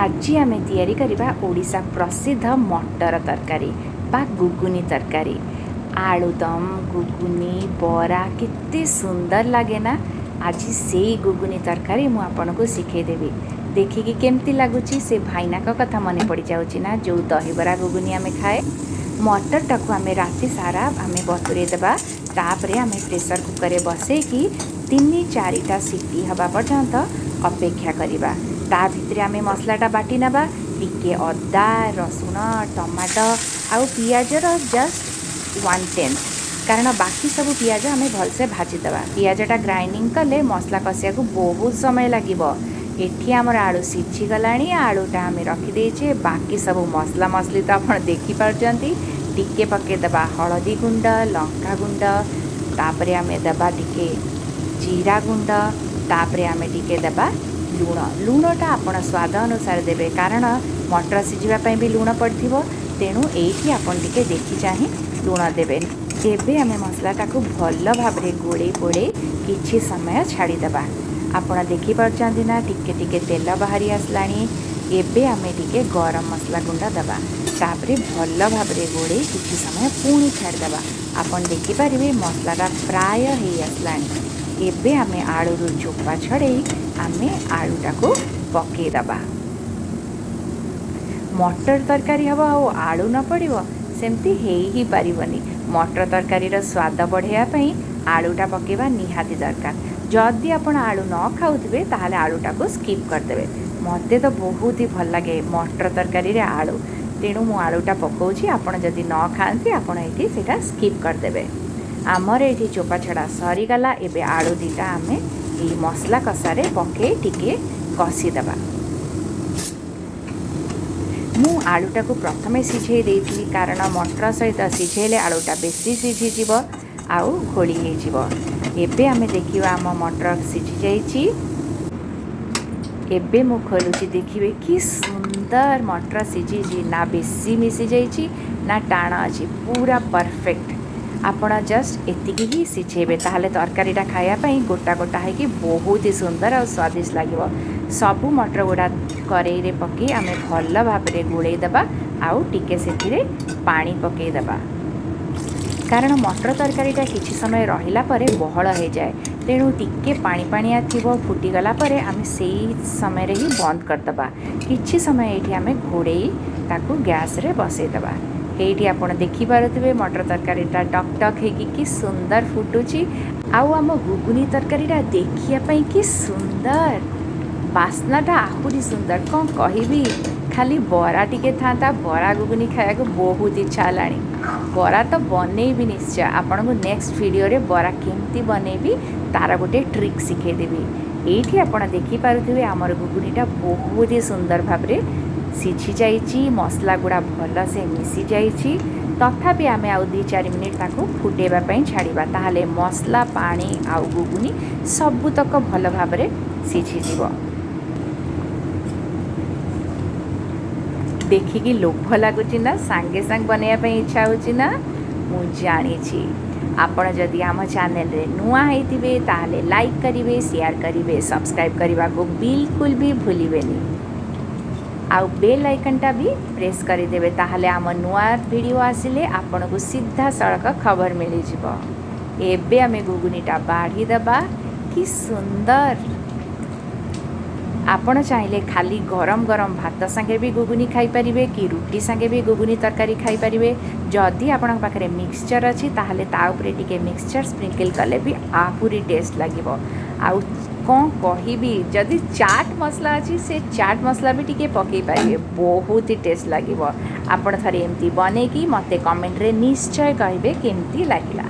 आज आम तैयारी करवा ओडिशा प्रसिद्ध मटर तरकारी बा गुगुनी तरकारी। आलुदम गुगुनी बरा केते सुंदर लगे ना। आज से गुगुनी तरकारी मु आपनको शिखेदेवी। देखिकी केमती लगुच से भाईना कथा मन पड़ जाऊँ ना, जो दहीबरा गुगुनी आम खाए। मटर टाक आम राति सारा आम बतुरे देवा। तापरे आम प्रेसर कुकर बसैकी 3-4टा सीटी हवा पर्यंत अपेक्षा करिबा। ता भितर आम मसलाटा बाटी नबा। टिके अदा रसुण टमाटो आउ पियाजर जस्ट 1/10, कारण बाकी सब पियाज आम भलसे भाजीदेवा। पियाजटा ग्राइंडिंग कले मसला कषिया को बहुत समय लगे। एठी आमर आलू सीझीगला। आलूटा आम रखीदे। बाकी सब मसला मसली तो आप देखिपार्टी। टिके पकईदेवा हलदी गुंड लंका गुंड, तापरे आम देवा टिके जीरा गुंड, तापरे आम टिके देवा लुण। लुणटा आपण स्वाद अनुसार देवे, कारण मटर सिझापी भी लुण पड़ो। तेणु ये आपन टिके देखी चाहे लुण देवे। एबे आम मसलाटा को भल भाव गोड़े पोड़े किछि समय छाड़ीदेवा। आपण देखिपार्टी ना, टिके टिके तेल बाहरी आसलानी। एबे आम टिके गरम मसला गुंड देवा। तापरे भल भाव गोड़े किछि समय पुणी छाड़ीदेवा। आपण देखिपारे मसलाटा प्राय हो आसलानी। एबे आम आलू चोपा छड़े आम आलूटा को पकईदेवा। मटर तरकारी हम आलू न पड़ो सेमती ही पारिबनी। मटर तरकारीर स्वाद बढ़ावाई आलूटा पकेवा निहाती दरकार। जदि आपण आलू न खाऊे ताहले आलूटा को स्किप करदेवे। मते तो बहुत ही भल लगे मटर तरकारी आलू, तेणु मु आलूटा पकाउछि। आपण जदि न खाती आपण ये सेटा स्किप करदेवे। आमर ये चोपा छड़ा सरीगला। एबे आलू दीटा आम ये मसला कषारे पके टिके कषीदेवा। मु आलूटा को प्रथमे सिझे देइथिली, कारण मटर सहित सिझेले आलूटा बेसी सिझीजिव आउ घोली होइजिव। एबे आमे देखिबा आम मटर सिझी जाइछि। एबे मु खोलुछि, देखिबे कि सुंदर मटर सिझी, ना बेसी मिसी जाइछि ना टाण अछि, पूरा परफेक्ट। आपण जस्ट एतिकी ही सिझेबे, ताहले तरकारीटा खाया पई गोटा गोटा है बहुत ही सुंदर और स्वादिष्ट लगिवो। सबु मटर गुड़ा करेई रे पकई आम भल भाव गोलई देबा। आउ टिके सेथिरे पानी पकई देबा, कारण मटर तरकारीटा किछि समय रहिला परे बहळ हो जाए। तेणु टिके पानी पानिया थिबो, फुटीगला परे आम सेई समय रे ही बंद करदेबा। किछि समय एठी आम घोड़ेई ताकू गैस रे बसई देबा। एठी आपण देखि पारुथिबे मटर तरकारीटा टक टक हेकी कि सुंदर फुटुची। आउ आम गुगुनी तरकारीटा देखिया पई कि सुंदर, बास्नाटा आहुरी सुंदर। कौन कहबी, खाली बरा टिके था बरा गुगुनी खाया को बहुत इच्छा लानी। बरा तो बनईबी निश्चय। आपन को नेक्स्ट वीडियो रे बरा केमती बनईबी तार गोटे ट्रिक शिखेदेवी। एठी आपण देखि पारुथिबे आमर गुगुनीटा बहुत ही सुंदर भाबरे सिझी जाइछि। मसला गुड़ा भल से मिसी जाइछि। तथापि आम आउ 2-4 मिनिट ताको फुटेबा पई छाड़ीबा, ताहले मसला पानी आउ गुगुनी सबुतक भल भाबरे सिझी जीवो। देखिकी लोभ लगुच ना, सांगे सांग बनैया इच्छा होची ना। मु जानी आपण जदि आम चैनल रे नुआ होइतिबे ताहले लाइक करिवे, शेयर करिवे, सब्सक्राइब करने को बिल्कुल भी भूलिबेनी। आउ बेल आइकनटा भी प्रेस करदेवे, ताहले आम नुआ वीडियो आसिले आपन को सीधा सड़क खबर मिली जिवो। एबे आमे गुगुनीटा बाढ़ी देबा। कि सुंदर! आपण चाहिले खाली गरम गरम भात संगे भी गुगुनी खाई परिबे, कि रुटी संगे भी गुगुनी तरकारी खाई परिबे। जदि आपण पाखरे मिक्सचर अछि ताहले ता उपरे टिके मिक्सचर स्प्रिंकल कले भी आहुरी टेस्ट लागिवो। आउ कौन कहबी, जदि चाट मसला अच्छी से चाट मसला भी टिके पकई पारे, बहुत ही टेस्ट लगिवो। आपण थरे एमती बनेकी मते कमेंट रे निश्चय कहबे केमती लागिला।